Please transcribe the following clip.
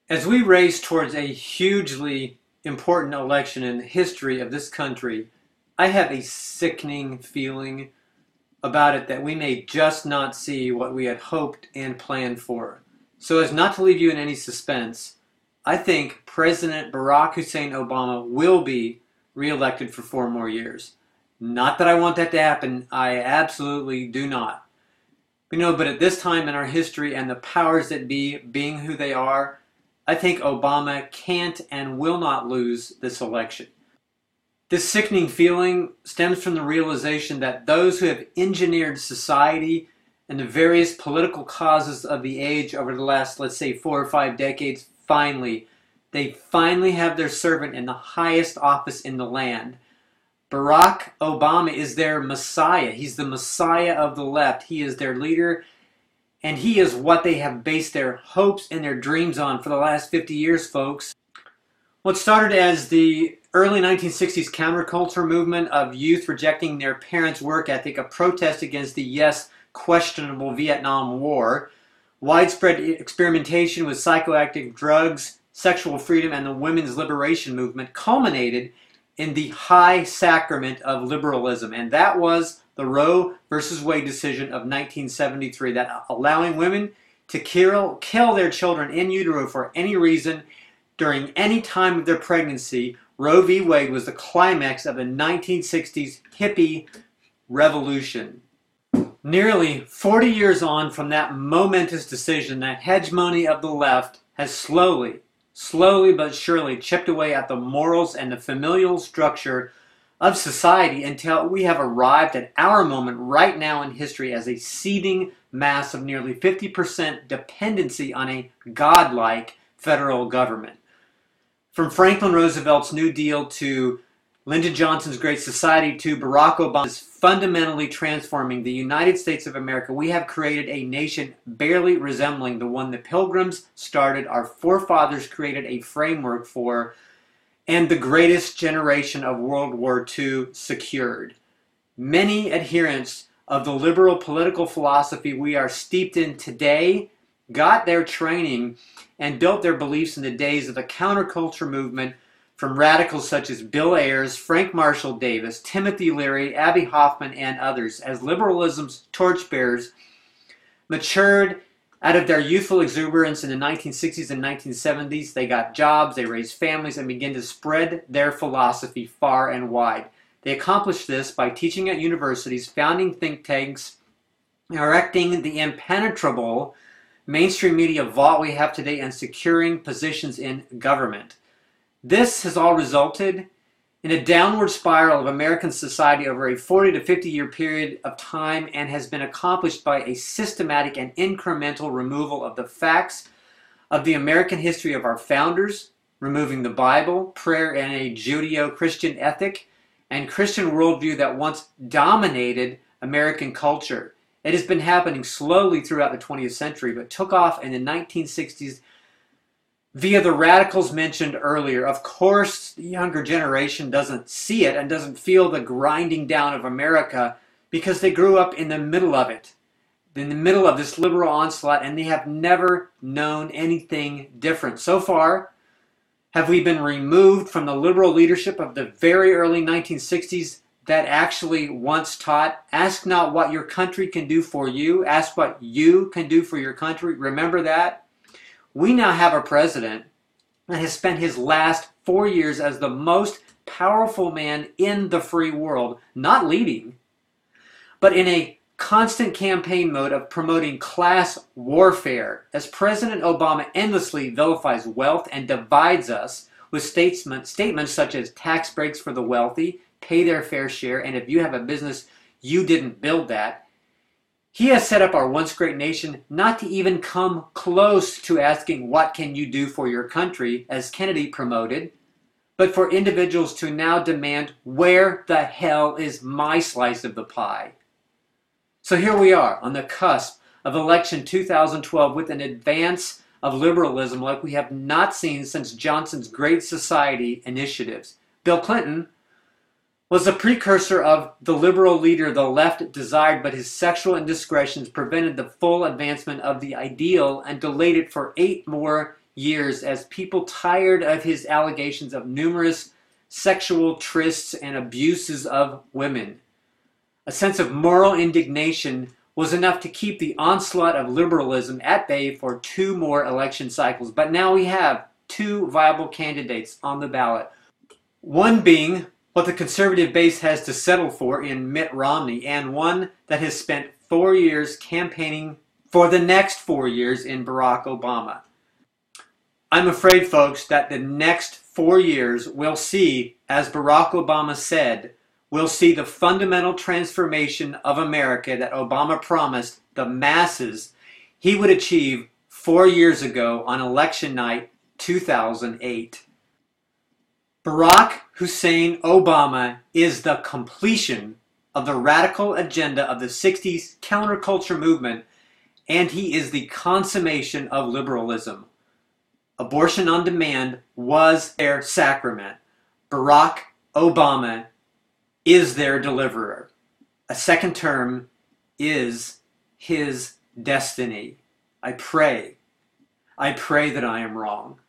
As we race towards a hugely important election in the history of this country, I have a sickening feeling about it that we may just not see what we had hoped and planned for. So as not to leave you in any suspense, I think President Barack Hussein Obama will be reelected for 4 more years. Not that I want that to happen, I absolutely do not. But at this time in our history and the powers that be being who they are, I think Obama can't and will not lose this election. This sickening feeling stems from the realization that those who have engineered society and the various political causes of the age over the last, let's say, 4 or 5 decades, they finally have their servant in the highest office in the land. Barack Obama is their Messiah. He's the Messiah of the left. He is their leader, and he is what they have based their hopes and their dreams on for the last 50 years, folks. What started as the early 1960s counterculture movement of youth rejecting their parents' work ethic, a protest against the, yes, questionable Vietnam War, widespread experimentation with psychoactive drugs, sexual freedom, and the women's liberation movement culminated in the high sacrament of liberalism, and that was the Roe versus Wade decision of 1973, that allowing women to kill their children in utero for any reason during any time of their pregnancy. Roe v. Wade was the climax of the 1960s hippie revolution. Nearly 40 years on from that momentous decision, that hegemony of the left has slowly but surely chipped away at the morals and the familial structure of society until we have arrived at our moment right now in history as a seething mass of nearly 50% dependency on a godlike federal government. From Franklin Roosevelt's New Deal to Lyndon Johnson's Great Society to Barack Obama's fundamentally transforming the United States of America, we have created a nation barely resembling the one the Pilgrims started, our forefathers created a framework for, and the greatest generation of World War II secured. Many adherents of the liberal political philosophy we are steeped in today got their training and built their beliefs in the days of the counterculture movement from radicals such as Bill Ayers, Frank Marshall Davis, Timothy Leary, Abbie Hoffman, and others. As liberalism's torchbearers matured out of their youthful exuberance in the 1960s and 1970s, they got jobs, they raised families, and began to spread their philosophy far and wide. They accomplished this by teaching at universities, founding think tanks, erecting the impenetrable mainstream media vault we have today, and securing positions in government. This has all resulted in a downward spiral of American society over a 40 to 50 year period of time, and has been accomplished by a systematic and incremental removal of the facts of the American history of our founders, removing the Bible, prayer, and a Judeo-Christian ethic and Christian worldview that once dominated American culture. It has been happening slowly throughout the 20th century, but took off in the 1960s via the radicals mentioned earlier. Of course, the younger generation doesn't see it and doesn't feel the grinding down of America because they grew up in the middle of it, in the middle of this liberal onslaught, and they have never known anything different. So far, have we been removed from the liberal leadership of the very early 1960s that actually once taught, ask not what your country can do for you, ask what you can do for your country. Remember that? We now have a president that has spent his last 4 years as the most powerful man in the free world, not leading, but in a constant campaign mode of promoting class warfare, as President Obama endlessly vilifies wealth and divides us with statements such as tax breaks for the wealthy, pay their fair share, and if you have a business, you didn't build that. He has set up our once great nation not to even come close to asking what can you do for your country, as Kennedy promoted, but for individuals to now demand, where the hell is my slice of the pie? So here we are on the cusp of election 2012 with an advance of liberalism like we have not seen since Johnson's Great Society initiatives. Bill Clinton was a precursor of the liberal leader the left desired, but his sexual indiscretions prevented the full advancement of the ideal and delayed it for 8 more years as people tired of his allegations of numerous sexual trysts and abuses of women. A sense of moral indignation was enough to keep the onslaught of liberalism at bay for 2 more election cycles. But now we have 2 viable candidates on the ballot. One being what the conservative base has to settle for in Mitt Romney, and one that has spent 4 years campaigning for the next 4 years in Barack Obama. I'm afraid, folks, that the next 4 years will see, as Barack Obama said, we'll see the fundamental transformation of America that Obama promised the masses he would achieve 4 years ago on election night 2008. Barack Hussein Obama is the completion of the radical agenda of the 60s counterculture movement, and he is the consummation of liberalism. Abortion on demand was their sacrament. Barack Obama is their deliverer. A second term is his destiny. I pray that I am wrong.